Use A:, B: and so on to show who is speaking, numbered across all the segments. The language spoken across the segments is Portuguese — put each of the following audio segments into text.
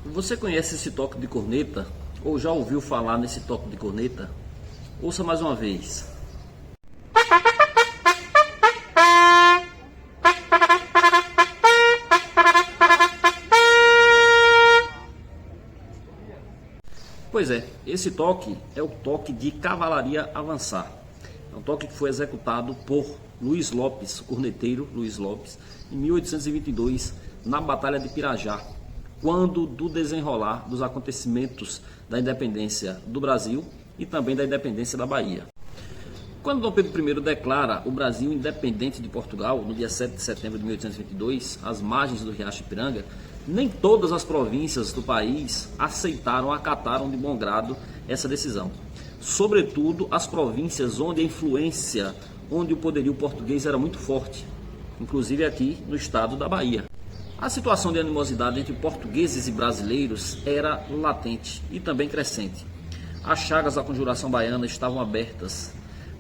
A: Você conhece esse toque de corneta? Ou já ouviu falar nesse toque de corneta? Ouça mais uma vez. Pois é, esse toque é o toque de cavalaria avançar. É um toque que foi executado por Luiz Lopes, o corneteiro Luiz Lopes, em 1822, na Batalha de Pirajá, quando do desenrolar dos acontecimentos da independência do Brasil e também da independência da Bahia. Quando Dom Pedro I declara o Brasil independente de Portugal, no dia 7 de setembro de 1822, às margens do Riacho Ipiranga, nem todas as províncias do país acataram de bom grado essa decisão. Sobretudo as províncias onde a influência, onde o poderio português era muito forte, inclusive aqui no estado da Bahia. A situação de animosidade entre portugueses e brasileiros era latente e também crescente. As chagas da conjuração baiana estavam abertas,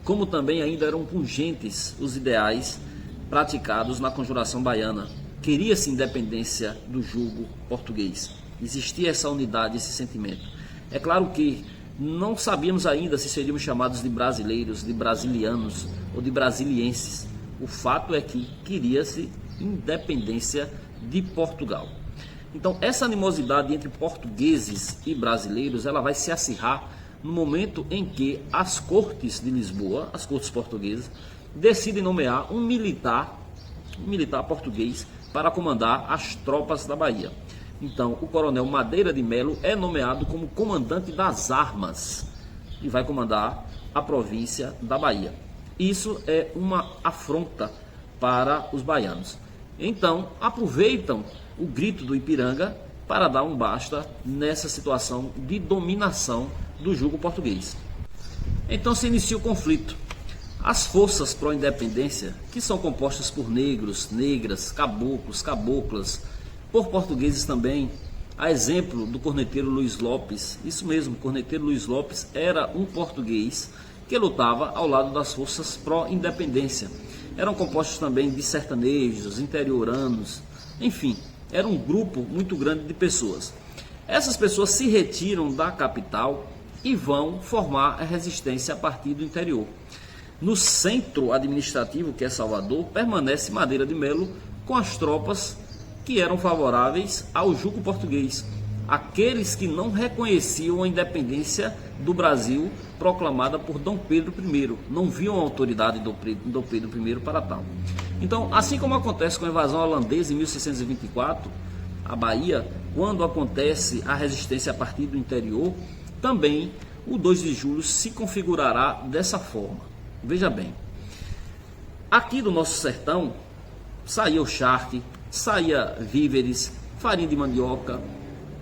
A: como também ainda eram pungentes os ideais praticados na conjuração baiana. Queria-se independência do jugo português. Existia essa unidade, esse sentimento. É claro que não sabíamos ainda se seríamos chamados de brasileiros, de brasilianos ou de brasilienses. O fato é que queria-se independência de Portugal. Então, essa animosidade entre portugueses e brasileiros, ela vai se acirrar no momento em que as cortes de Lisboa, as cortes portuguesas, decidem nomear um militar português para comandar as tropas da Bahia. Então, o coronel Madeira de Melo é nomeado como comandante das armas e vai comandar a província da Bahia. Isso é uma afronta para os baianos. Então, aproveitam o grito do Ipiranga para dar um basta nessa situação de dominação do jugo português. Então se inicia o conflito. As forças pró-independência, que são compostas por negros, negras, caboclos, caboclas, por portugueses também, a exemplo do corneteiro Luiz Lopes, isso mesmo, o corneteiro Luiz Lopes era um português que lutava ao lado das forças pró-independência. Eram compostos também de sertanejos, interioranos, enfim, era um grupo muito grande de pessoas. Essas pessoas se retiram da capital e vão formar a resistência a partir do interior. No centro administrativo, que é Salvador, permanece Madeira de Melo com as tropas que eram favoráveis ao jugo português, aqueles que não reconheciam a independência do Brasil proclamada por Dom Pedro I, não viam a autoridade de Dom Pedro I para tal. Então, assim como acontece com a invasão holandesa em 1624, a Bahia, quando acontece a resistência a partir do interior, também o 2 de julho se configurará dessa forma. Veja bem, aqui do nosso sertão saía o charque, saía víveres, farinha de mandioca,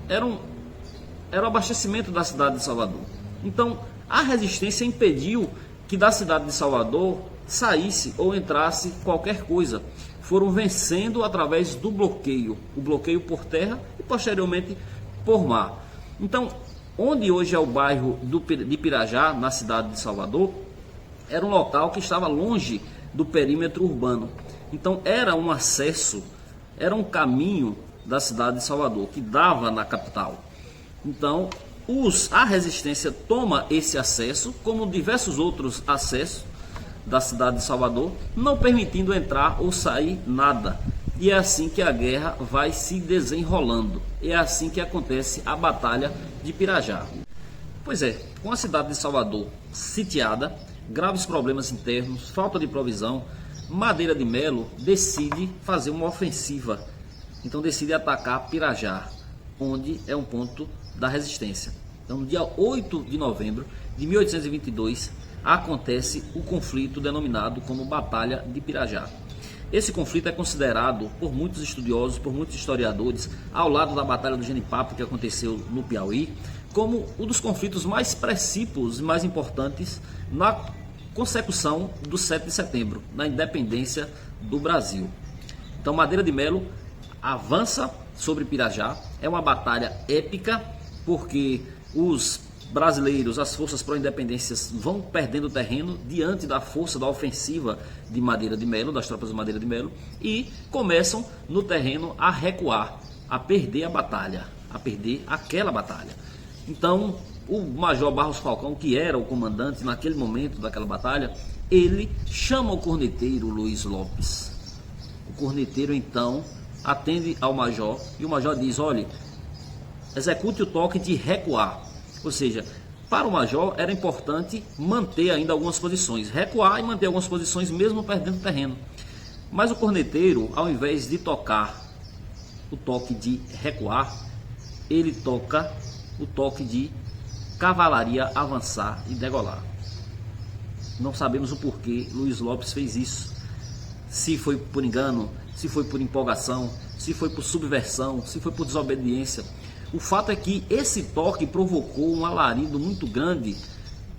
A: era o abastecimento da cidade de Salvador. Então, a resistência impediu que da cidade de Salvador saísse ou entrasse qualquer coisa. Foram vencendo através do bloqueio, o bloqueio por terra e posteriormente por mar. Então, onde hoje é o bairro de Pirajá, na cidade de Salvador, era um local que estava longe do perímetro urbano. Então, era um acesso, era um caminho da cidade de Salvador, que dava na capital. Então, a resistência toma esse acesso, como diversos outros acessos da cidade de Salvador, não permitindo entrar ou sair nada. E é assim que a guerra vai se desenrolando. É assim que acontece a Batalha de Pirajá. Pois é, com a cidade de Salvador sitiada, graves problemas internos, falta de provisão, Madeira de Melo decide fazer uma ofensiva. Então decide atacar Pirajá, onde é um ponto da resistência. Então, no dia 8 de novembro de 1822, acontece o conflito denominado como Batalha de Pirajá. Esse conflito é considerado por muitos estudiosos, por muitos historiadores, ao lado da Batalha do Genipapo, que aconteceu no Piauí, como um dos conflitos mais precípios e mais importantes na consecução do 7 de setembro, na independência do Brasil. Então, Madeira de Melo avança sobre Pirajá, é uma batalha épica, porque os brasileiros, as forças pró-independência vão perdendo terreno diante da força da ofensiva de Madeira de Melo, das tropas de Madeira de Melo, e começam no terreno a recuar, a perder a batalha. a perder aquela batalha. Então, o Major Barros Falcão, que era o comandante naquele momento daquela batalha, ele chama o corneteiro Luiz Lopes. O corneteiro então atende ao major e o major diz: olha, execute o toque de recuar. Ou seja, para o major era importante manter ainda algumas posições, recuar e manter algumas posições mesmo perdendo terreno. Mas o corneteiro, ao invés de tocar o toque de recuar, ele toca o toque de cavalaria avançar e degolar. Não sabemos o porquê Luiz Lopes fez isso. Se foi por engano, se foi por empolgação, se foi por subversão, se foi por desobediência. O fato é que esse toque provocou um alarido muito grande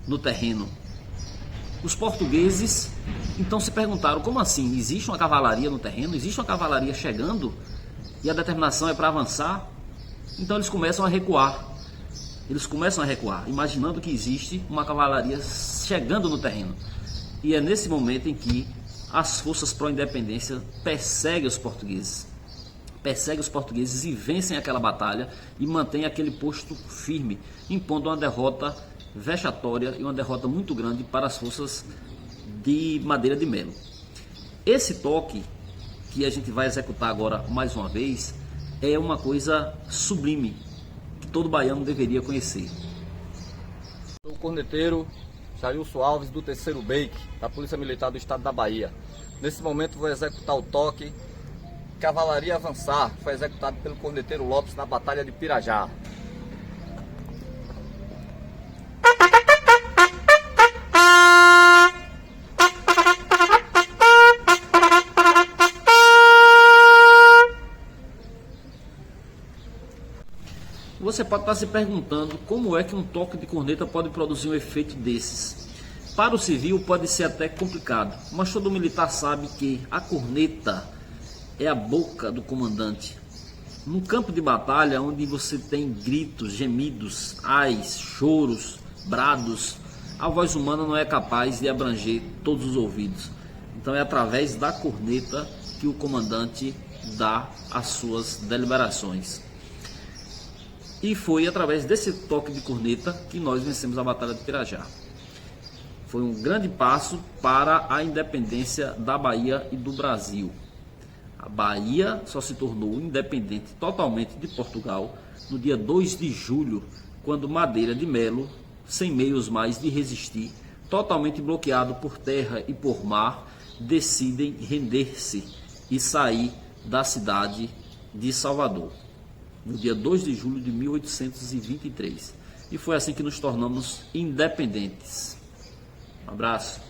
A: no terreno. Os portugueses então se perguntaram: como assim? Existe uma cavalaria no terreno? Existe uma cavalaria chegando? E a determinação é para avançar? Então eles começam a recuar. Imaginando que existe uma cavalaria chegando no terreno. E é nesse momento em que as forças pró-independência perseguem os portugueses. E vencem aquela batalha e mantêm aquele posto firme, impondo uma derrota vexatória e uma derrota muito grande para as forças de Madeira de Melo. Esse toque que a gente vai executar agora mais uma vez é uma coisa sublime, que todo baiano deveria conhecer.
B: Sou o corneteiro Jailson Alves, do 3º BEIC, da Polícia Militar do Estado da Bahia. Nesse momento vou executar o toque Cavalaria Avançar, que foi executado pelo corneteiro Lopes na Batalha de Pirajá.
A: Você pode estar se perguntando como é que um toque de corneta pode produzir um efeito desses. Para o civil pode ser até complicado, mas todo militar sabe que a corneta é a boca do comandante. Num campo de batalha onde você tem gritos, gemidos, ais, choros, brados, a voz humana não é capaz de abranger todos os ouvidos. Então é através da corneta que o comandante dá as suas deliberações. E foi através desse toque de corneta que nós vencemos a Batalha de Pirajá. Foi um grande passo para a independência da Bahia e do Brasil. A Bahia só se tornou independente totalmente de Portugal no dia 2 de julho, quando Madeira de Melo, sem meios mais de resistir, totalmente bloqueado por terra e por mar, decidem render-se e sair da cidade de Salvador, no dia 2 de julho de 1823. E foi assim que nos tornamos independentes. Um abraço.